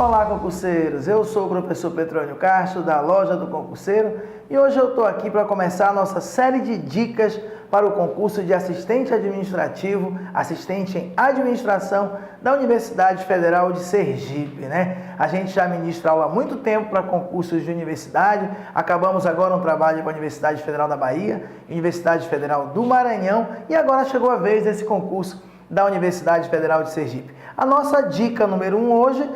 Olá, concurseiros! Eu sou o professor Petrônio Castro, da Loja do Concurseiro, e hoje eu estou aqui para começar a nossa série de dicas para o concurso de assistente administrativo, assistente em administração da Universidade Federal de Sergipe, né? A gente já ministra aula há muito tempo para concursos de universidade, acabamos agora um trabalho com a Universidade Federal da Bahia, Universidade Federal do Maranhão, e agora chegou a vez desse concurso da Universidade Federal de Sergipe. A nossa dica número 1 hoje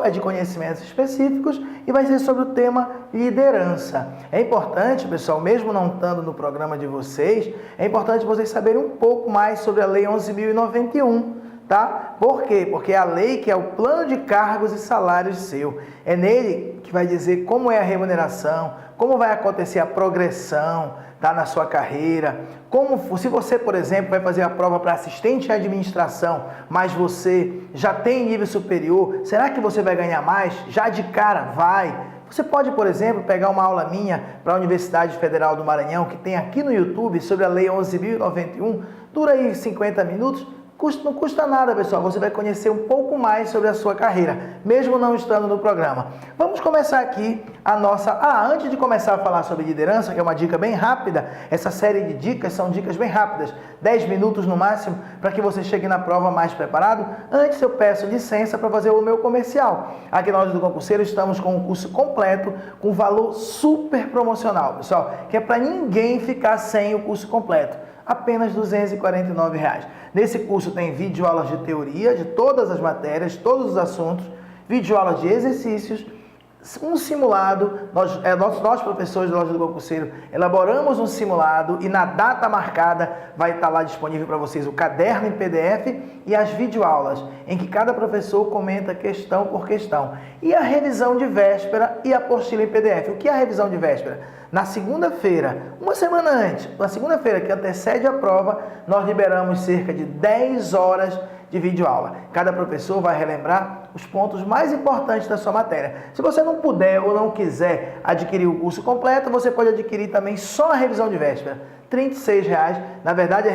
é de conhecimentos específicos e vai ser sobre o tema liderança. É importante, pessoal, mesmo não estando no programa de vocês, é importante vocês saberem um pouco mais sobre a Lei 11.091, tá? Por quê? Porque é a lei que é o plano de cargos e salários seu. É nele que vai dizer como é a remuneração, como vai acontecer a progressão, tá, na sua carreira, se você, por exemplo, vai fazer a prova para assistente em administração, mas você já tem nível superior, será que você vai ganhar mais? Já de cara vai. Você pode, por exemplo, pegar uma aula minha para a Universidade Federal do Maranhão, que tem aqui no YouTube, sobre a Lei 11.091, dura aí 50 minutos, não custa nada, pessoal, você vai conhecer um pouco mais sobre a sua carreira, mesmo não estando no programa. Vamos começar aqui a nossa... antes de começar a falar sobre liderança, que é uma dica bem rápida, essa série de dicas são dicas bem rápidas, 10 minutos no máximo, para que você chegue na prova mais preparado. Antes eu peço licença para fazer o meu comercial. Aqui na Loja do Concurseiro estamos com um curso completo, com valor super promocional, pessoal, que é para ninguém ficar sem o curso completo. Apenas R$ 249. Nesse curso tem videoaulas de teoria, de todas as matérias, todos os assuntos, videoaulas de exercícios, um simulado. Nós professores da Loja do Concurseiro, elaboramos um simulado e na data marcada vai estar lá disponível para vocês o caderno em PDF e as videoaulas, em que cada professor comenta questão por questão. E a revisão de véspera e a apostila em PDF. O que é a revisão de véspera? Na segunda-feira, uma semana antes, na segunda-feira que antecede a prova, nós liberamos cerca de 10 horas de videoaula. Cada professor vai relembrar os pontos mais importantes da sua matéria. Se você não puder ou não quiser adquirir o curso completo, você pode adquirir também só a revisão de véspera. R$ 36,00. Na verdade,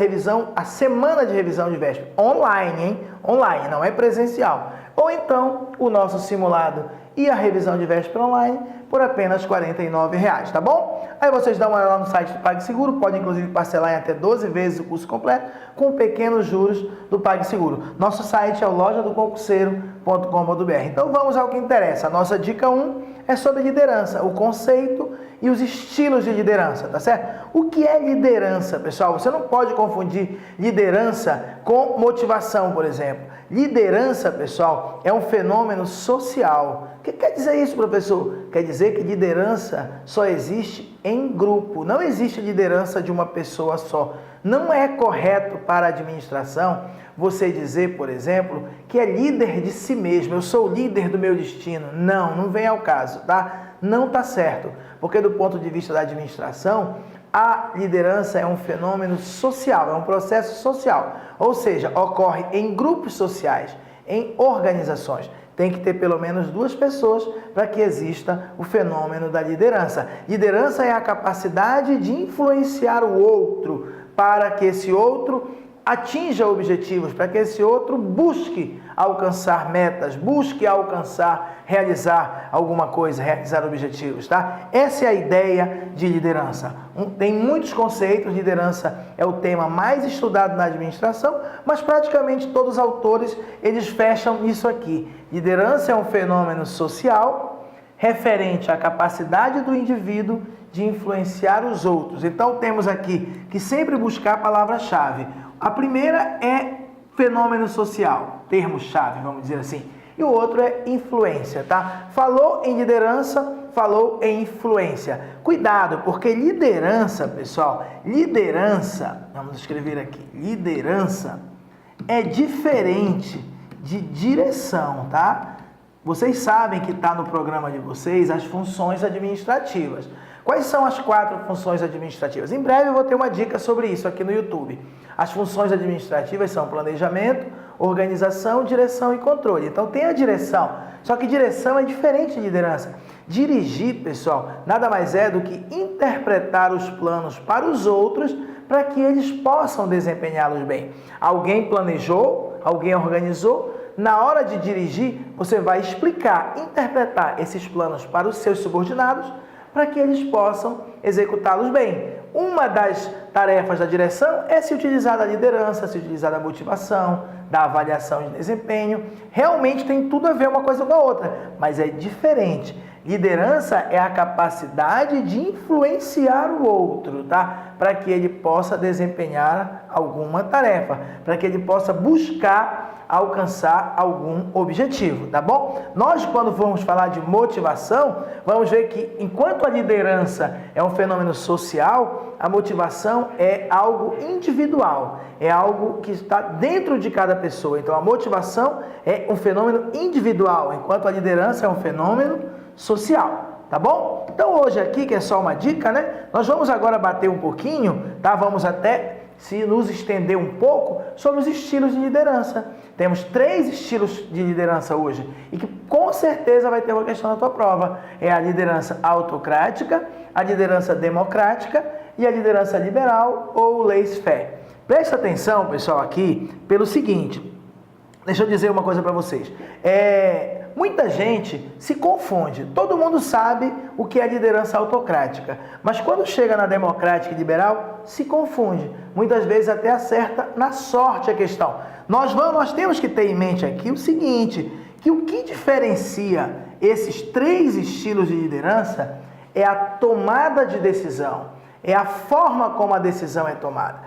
a semana de revisão de véspera. Online, hein? Online, não é presencial. Ou então, o nosso simulado e a revisão de véspera online por apenas R$ 49,00, tá bom? Aí vocês dão uma olhada lá no site do PagSeguro, pode inclusive parcelar em até 12 vezes o curso completo, com pequenos juros do PagSeguro. Nosso site é o lojadoconcurseiro.com.br. Então vamos ao que interessa. A nossa dica 1 é sobre liderança, o conceito e os estilos de liderança, tá certo? O que é liderança, pessoal? Você não pode confundir liderança com motivação, por exemplo. Liderança, pessoal, é um fenômeno social. O que quer dizer isso, professor? Quer dizer que liderança só existe em grupo. Não existe liderança de uma pessoa só. Não é correto para a administração você dizer, por exemplo, que é líder de si mesmo. Eu sou o líder do meu destino. Não vem ao caso, tá? Não está certo. Porque do ponto de vista da administração, a liderança é um fenômeno social, é um processo social. Ou seja, ocorre em grupos sociais, em organizações. Tem que ter pelo menos 2 pessoas para que exista o fenômeno da liderança. Liderança é a capacidade de influenciar o outro para que esse outro atinja objetivos, para que esse outro busque alcançar metas, busque realizar alguma coisa, realizar objetivos, tá? Essa é a ideia de liderança. Tem muitos conceitos, liderança é o tema mais estudado na administração, mas praticamente todos os autores, eles fecham isso aqui. Liderança é um fenômeno social referente à capacidade do indivíduo de influenciar os outros. Então temos aqui que sempre buscar a palavra-chave. A primeira é fenômeno social, termo-chave, vamos dizer assim. E o outro é influência, tá? Falou em liderança, falou em influência. Cuidado, porque liderança, pessoal, vamos escrever aqui, liderança é diferente de direção, tá? Vocês sabem que está no programa de vocês as funções administrativas. Quais são as 4 funções administrativas? Em breve eu vou ter uma dica sobre isso aqui no YouTube. As funções administrativas são planejamento, organização, direção e controle. Então tem a direção, só que direção é diferente de liderança. Dirigir, pessoal, nada mais é do que interpretar os planos para os outros para que eles possam desempenhá-los bem. Alguém planejou, alguém organizou, na hora de dirigir, você vai explicar, interpretar esses planos para os seus subordinados, para que eles possam executá-los bem. Uma das tarefas da direção é se utilizar da liderança, se utilizar da motivação, da avaliação de desempenho. Realmente tem tudo a ver uma coisa com a outra, mas é diferente. Liderança é a capacidade de influenciar o outro, tá? Para que ele possa desempenhar alguma tarefa, para que ele possa buscar alcançar algum objetivo, tá bom? Nós, quando formos falar de motivação, vamos ver que enquanto a liderança é um fenômeno social, a motivação é algo individual, é algo que está dentro de cada pessoa. Então, a motivação é um fenômeno individual, enquanto a liderança é um fenômeno social, tá bom? Então, hoje aqui, que é só uma dica, né? Nós vamos agora bater um pouquinho, tá? Vamos até se nos estender um pouco sobre os estilos de liderança. Temos 3 estilos de liderança hoje e que com certeza vai ter uma questão na tua prova. É a liderança autocrática, a liderança democrática e a liderança liberal ou laissez-faire. Presta atenção, pessoal, aqui pelo seguinte. Deixa eu dizer uma coisa para vocês. Muita gente se confunde. Todo mundo sabe o que é liderança autocrática, mas quando chega na democrática e liberal, se confunde. Muitas vezes até acerta na sorte a questão. Nós temos que ter em mente aqui o seguinte, que o que diferencia esses 3 estilos de liderança é a tomada de decisão, é a forma como a decisão é tomada.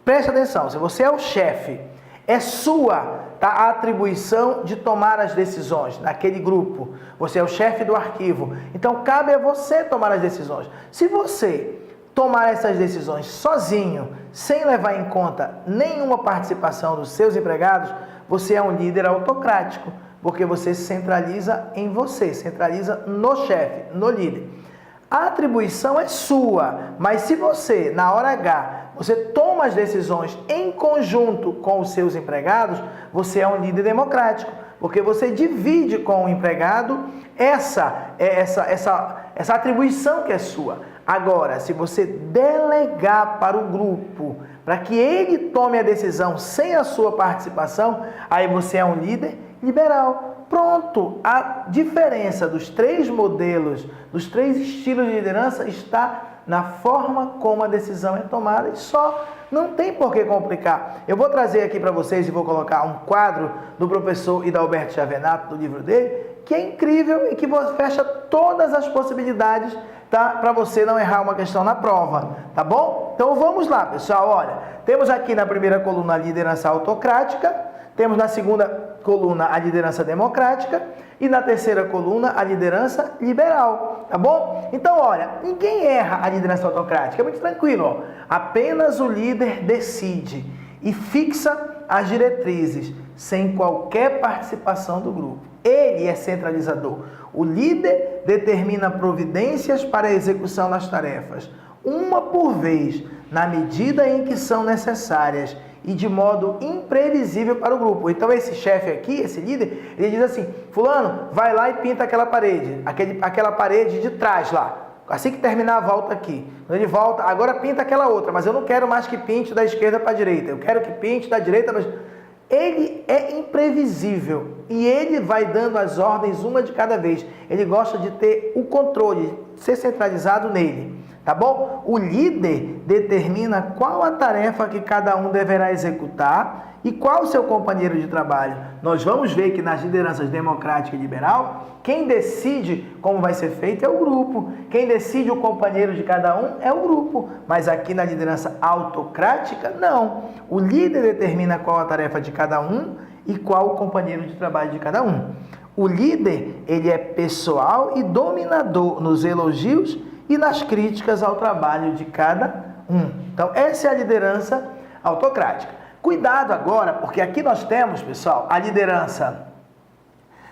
Preste atenção, se você é o chefe, é sua a atribuição de tomar as decisões naquele grupo. Você é o chefe do arquivo. Então, cabe a você tomar as decisões. Se você tomar essas decisões sozinho, sem levar em conta nenhuma participação dos seus empregados, você é um líder autocrático, porque você se centraliza em você, centraliza no chefe, no líder. A atribuição é sua, mas se você, na hora H, você toma as decisões em conjunto com os seus empregados, você é um líder democrático, porque você divide com o empregado essa atribuição que é sua. Agora, se você delegar para o grupo, para que ele tome a decisão sem a sua participação, aí você é um líder liberal. Pronto, a diferença dos 3 modelos, dos 3 estilos de liderança está na forma como a decisão é tomada e só, não tem por que complicar. Eu vou trazer aqui para vocês e vou colocar um quadro do professor Hidalberto Chavenato, do livro dele, que é incrível e que fecha todas as possibilidades, tá? Para você não errar uma questão na prova, tá bom? Então vamos lá, pessoal, olha, temos aqui na primeira coluna a liderança autocrática, temos na segunda coluna a liderança democrática e na terceira coluna a liderança liberal, tá bom? Então, olha, ninguém erra a liderança autocrática, é muito tranquilo, ó. Apenas o líder decide e fixa as diretrizes, sem qualquer participação do grupo. Ele é centralizador. O líder determina providências para a execução das tarefas, uma por vez, na medida em que são necessárias e de modo imprevisível para o grupo. Então esse chefe aqui, esse líder, ele diz assim, fulano, vai lá e pinta aquela parede, aquela parede de trás lá. Assim que terminar a volta aqui. Quando ele volta, agora pinta aquela outra, mas eu não quero mais que pinte da esquerda para a direita, eu quero que pinte da direita para... Ele é imprevisível e ele vai dando as ordens uma de cada vez. Ele gosta de ter o controle, de ser centralizado nele. Tá bom? O líder determina qual a tarefa que cada um deverá executar e qual o seu companheiro de trabalho. Nós vamos ver que nas lideranças democrática e liberal, quem decide como vai ser feito é o grupo. Quem decide o companheiro de cada um é o grupo. Mas aqui na liderança autocrática, não. O líder determina qual a tarefa de cada um e qual o companheiro de trabalho de cada um. O líder, ele é pessoal e dominador nos elogios e nas críticas ao trabalho de cada um. Então, essa é a liderança autocrática. Cuidado agora, porque aqui nós temos, pessoal, a liderança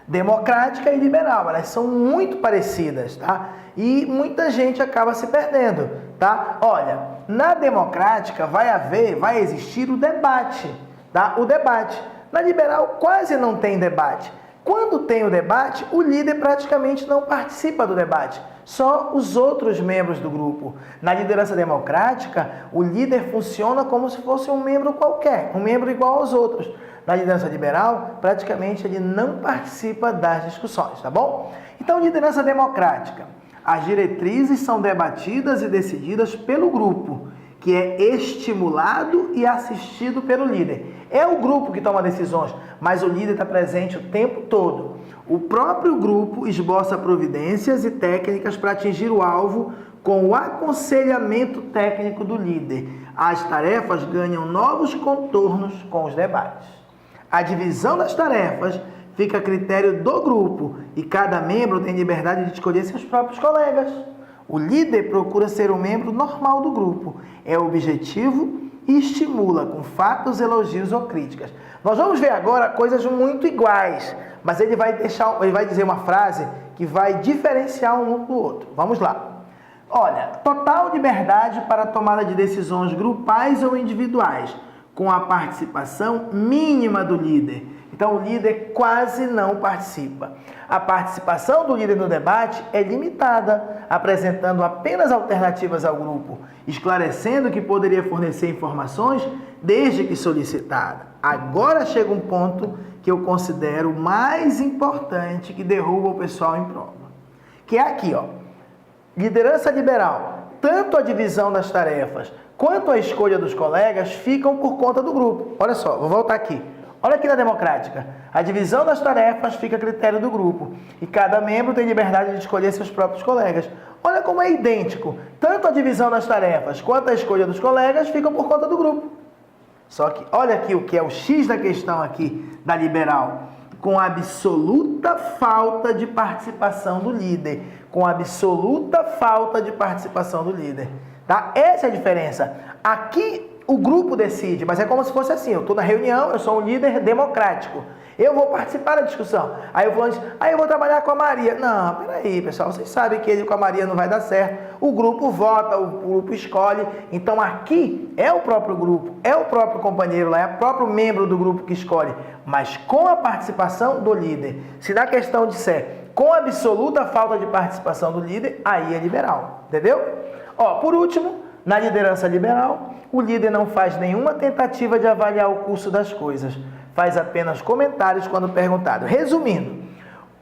democrática e liberal. Elas são muito parecidas, tá? E muita gente acaba se perdendo, tá? Olha, na democrática vai existir o debate, tá? O debate. Na liberal quase não tem debate. Quando tem o debate, o líder praticamente não participa do debate, só os outros membros do grupo. Na liderança democrática, o líder funciona como se fosse um membro qualquer, um membro igual aos outros. Na liderança liberal, praticamente ele não participa das discussões, tá bom? Então, liderança democrática. As diretrizes são debatidas e decididas pelo grupo, que é estimulado e assistido pelo líder. É o grupo que toma decisões, mas o líder está presente o tempo todo. O próprio grupo esboça providências e técnicas para atingir o alvo com o aconselhamento técnico do líder. As tarefas ganham novos contornos com os debates. A divisão das tarefas fica a critério do grupo e cada membro tem liberdade de escolher seus próprios colegas. O líder procura ser um membro normal do grupo, é objetivo e estimula com fatos, elogios ou críticas. Nós vamos ver agora coisas muito iguais, mas ele vai dizer uma frase que vai diferenciar um do outro. Vamos lá. Olha, total liberdade para a tomada de decisões grupais ou individuais, com a participação mínima do líder. Então, o líder quase não participa. A participação do líder no debate é limitada, apresentando apenas alternativas ao grupo, esclarecendo que poderia fornecer informações desde que solicitada. Agora chega um ponto que eu considero mais importante que derruba o pessoal em prova, que é aqui, ó. Liderança liberal, tanto a divisão das tarefas quanto a escolha dos colegas ficam por conta do grupo. Olha só, vou voltar aqui. Olha aqui na democrática. A divisão das tarefas fica a critério do grupo e cada membro tem liberdade de escolher seus próprios colegas. Olha como é idêntico. Tanto a divisão das tarefas quanto a escolha dos colegas ficam por conta do grupo. Só que olha aqui o que é o X da questão aqui da liberal. Com absoluta falta de participação do líder. Com absoluta falta de participação do líder. Tá? Essa é a diferença. Aqui o grupo decide, mas é como se fosse assim, eu estou na reunião, eu sou um líder democrático, eu vou participar da discussão. Aí eu vou eu vou trabalhar com a Maria. Não, peraí, pessoal, vocês sabem que ele com a Maria não vai dar certo. O grupo vota, o grupo escolhe. Então aqui é o próprio grupo, é o próprio companheiro lá, é o próprio membro do grupo que escolhe, mas com a participação do líder. Se na questão disser com absoluta falta de participação do líder, aí é liberal, entendeu? Ó, por último, na liderança liberal, o líder não faz nenhuma tentativa de avaliar o curso das coisas, faz apenas comentários quando perguntado. Resumindo,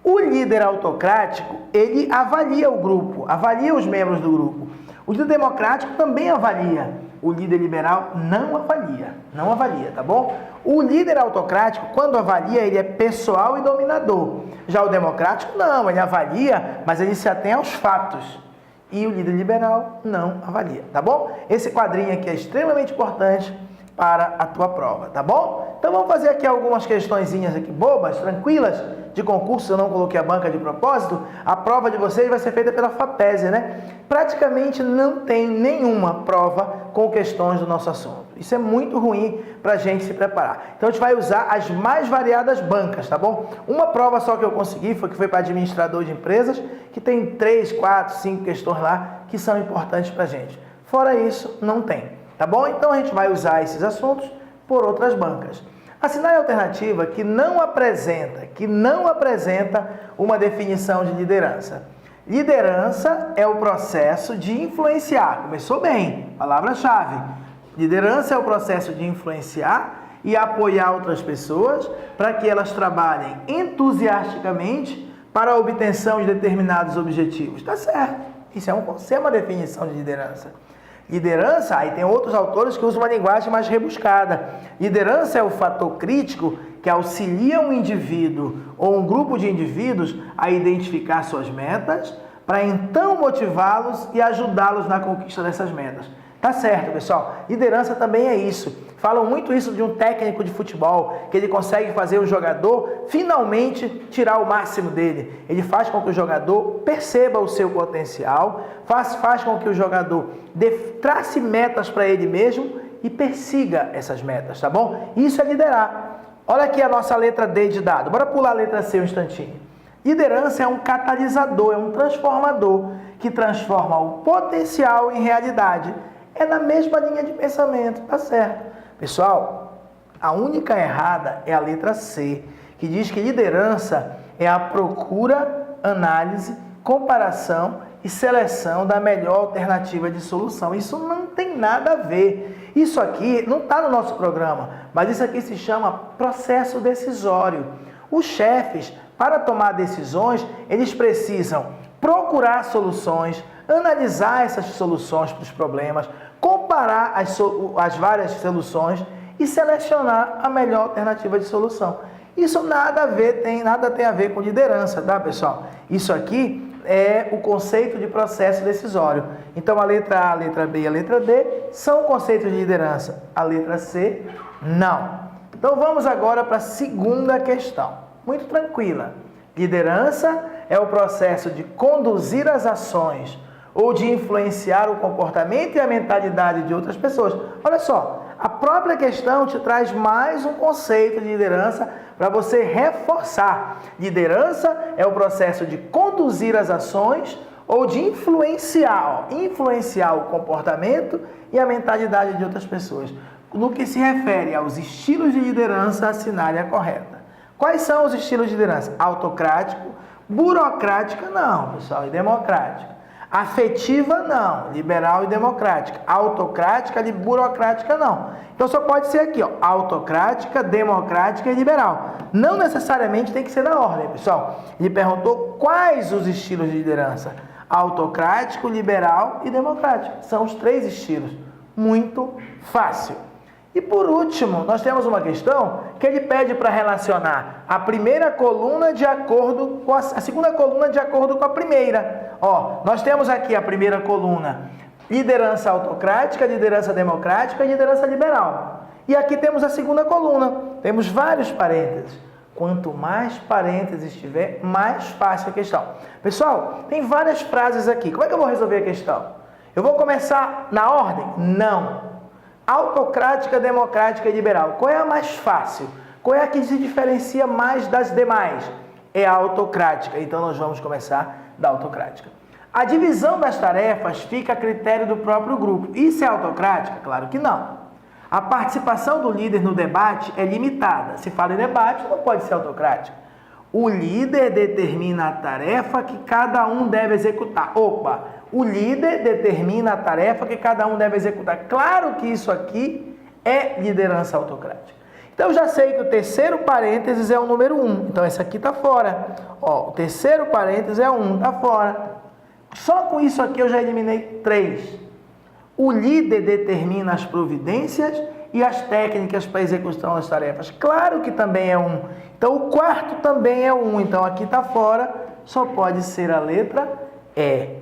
o líder autocrático, ele avalia o grupo, avalia os membros do grupo. O líder democrático também avalia. O líder liberal não avalia, tá bom? O líder autocrático, quando avalia, ele é pessoal e dominador. Já o democrático, não, ele avalia, mas ele se atém aos fatos. E o líder liberal não avalia, tá bom? Esse quadrinho aqui é extremamente importante para a tua prova, tá bom? Então vamos fazer aqui algumas questõezinhas aqui bobas, tranquilas, de concurso. Eu não coloquei a banca de propósito. A prova de vocês vai ser feita pela FAPESE, né? Praticamente não tem nenhuma prova com questões do nosso assunto. Isso é muito ruim para a gente se preparar. Então a gente vai usar as mais variadas bancas, tá bom? Uma prova só que eu consegui foi para administrador de empresas, que tem 3, 4, 5 questões lá que são importantes para a gente. Fora isso, não tem, tá bom? Então a gente vai usar esses assuntos por outras bancas. Assinale a alternativa que não apresenta uma definição de liderança. Liderança é o processo de influenciar. Começou bem, palavra-chave. Liderança é o processo de influenciar e apoiar outras pessoas para que elas trabalhem entusiasticamente para a obtenção de determinados objetivos. Tá certo. Isso é uma definição de liderança. Liderança, aí tem outros autores que usam uma linguagem mais rebuscada. Liderança é o fator crítico que auxilia um indivíduo ou um grupo de indivíduos a identificar suas metas para então motivá-los e ajudá-los na conquista dessas metas. Tá certo, pessoal? Liderança também é isso. Falam muito isso de um técnico de futebol, que ele consegue fazer o jogador finalmente tirar o máximo dele. Ele faz com que o jogador perceba o seu potencial, faz com que o jogador trace metas para ele mesmo e persiga essas metas, tá bom? Isso é liderar. Olha aqui a nossa letra D de dado. Bora pular a letra C um instantinho. Liderança é um catalisador, é um transformador que transforma o potencial em realidade. É na mesma linha de pensamento, tá certo? Pessoal, a única errada é a letra C, que diz que liderança é a procura, análise, comparação e seleção da melhor alternativa de solução. Isso não tem nada a ver. Isso aqui não está no nosso programa, mas isso aqui se chama processo decisório. Os chefes, para tomar decisões, eles precisam procurar soluções, analisar essas soluções para os problemas, comparar as várias soluções e selecionar a melhor alternativa de solução. Isso nada tem a ver com liderança, tá, pessoal? Isso aqui é o conceito de processo decisório. Então, a letra A, a letra B e a letra D são conceitos de liderança. A letra C, não. Então, vamos agora para a segunda questão. Muito tranquila. Liderança é o processo de conduzir as ações ou de influenciar o comportamento e a mentalidade de outras pessoas. Olha só, a própria questão te traz mais um conceito de liderança para você reforçar. Liderança é o processo de conduzir as ações ou de influenciar o comportamento e a mentalidade de outras pessoas. No que se refere aos estilos de liderança, assinale a correta. Quais são os estilos de liderança? Autocrático, burocrática não, pessoal, e democrática. Afetiva não, liberal e democrática. Autocrática e burocrática não. Então só pode ser aqui, ó, autocrática, democrática e liberal. Não necessariamente tem que ser na ordem, pessoal. Ele perguntou quais os estilos de liderança: autocrático, liberal e democrático. São os 3 estilos. Muito fácil. E por último, nós temos uma questão que ele pede para relacionar a primeira coluna de acordo com a segunda coluna de acordo com a primeira. Ó, nós temos aqui a primeira coluna, liderança autocrática, liderança democrática e liderança liberal. E aqui temos a segunda coluna, temos vários parênteses. Quanto mais parênteses tiver, mais fácil a questão. Pessoal, tem várias frases aqui. Como é que eu vou resolver a questão? Eu vou começar na ordem? Não. Autocrática, democrática e liberal. Qual é a mais fácil? Qual é a que se diferencia mais das demais? É a autocrática. Então, nós vamos começar da autocrática. A divisão das tarefas fica a critério do próprio grupo. Isso é autocrática? Claro que não. A participação do líder no debate é limitada. Se fala em debate, não pode ser autocrática. O líder determina a tarefa que cada um deve executar. Opa! O líder determina a tarefa que cada um deve executar. Claro que isso aqui é liderança autocrática. Então, eu já sei que o terceiro parênteses é o número 1. Então, esse aqui está fora. Ó, o terceiro parênteses é 1, está fora. Só com isso aqui eu já eliminei 3. O líder determina as providências e as técnicas para a execução das tarefas. Claro que também é 1. Então, o quarto também é 1. Então, aqui está fora. Só pode ser a letra E.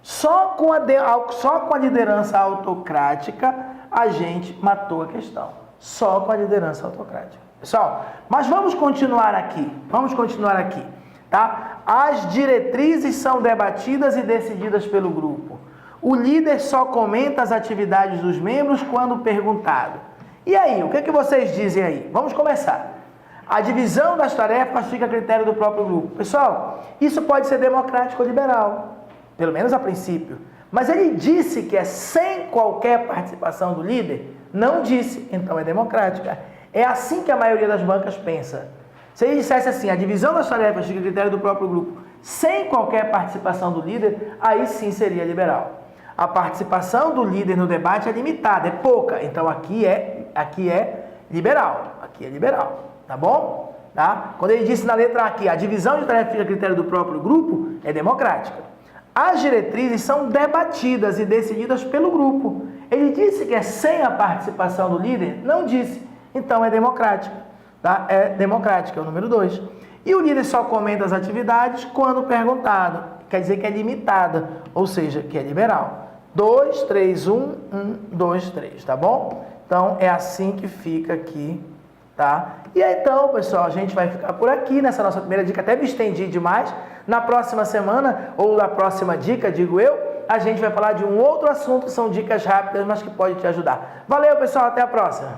Só com a liderança autocrática a gente matou a questão. Só com a liderança autocrática. Pessoal, mas vamos continuar aqui. Tá? As diretrizes são debatidas e decididas pelo grupo. O líder só comenta as atividades dos membros quando perguntado. E aí, o que é que vocês dizem aí? Vamos começar. A divisão das tarefas fica a critério do próprio grupo. Pessoal, isso pode ser democrático ou liberal. Pelo menos a princípio. Mas ele disse que é sem qualquer participação do líder? Não disse, então é democrática. É assim que a maioria das bancas pensa. Se ele dissesse assim, a divisão das tarefas fica a critério do próprio grupo, sem qualquer participação do líder, aí sim seria liberal. A participação do líder no debate é limitada, é pouca. Então aqui é liberal. Aqui é liberal, tá bom? Tá? Quando ele disse na letra A aqui, a divisão de tarefas fica a critério do próprio grupo, é democrática. As diretrizes são debatidas e decididas pelo grupo. Ele disse que é sem a participação do líder? Não disse. Então é democrática. Tá? É democrática, é o número 2. E o líder só comenta as atividades quando perguntado. Quer dizer que é limitada, ou seja, que é liberal. 2, 3, 1, 1, 2, 3, tá bom? Então é assim que fica aqui, tá? E aí, então, pessoal, a gente vai ficar por aqui nessa nossa primeira dica. Até me estendi demais. Na próxima semana, ou na próxima dica, digo eu, a gente vai falar de um outro assunto. São dicas rápidas, mas que pode te ajudar. Valeu, pessoal. Até a próxima.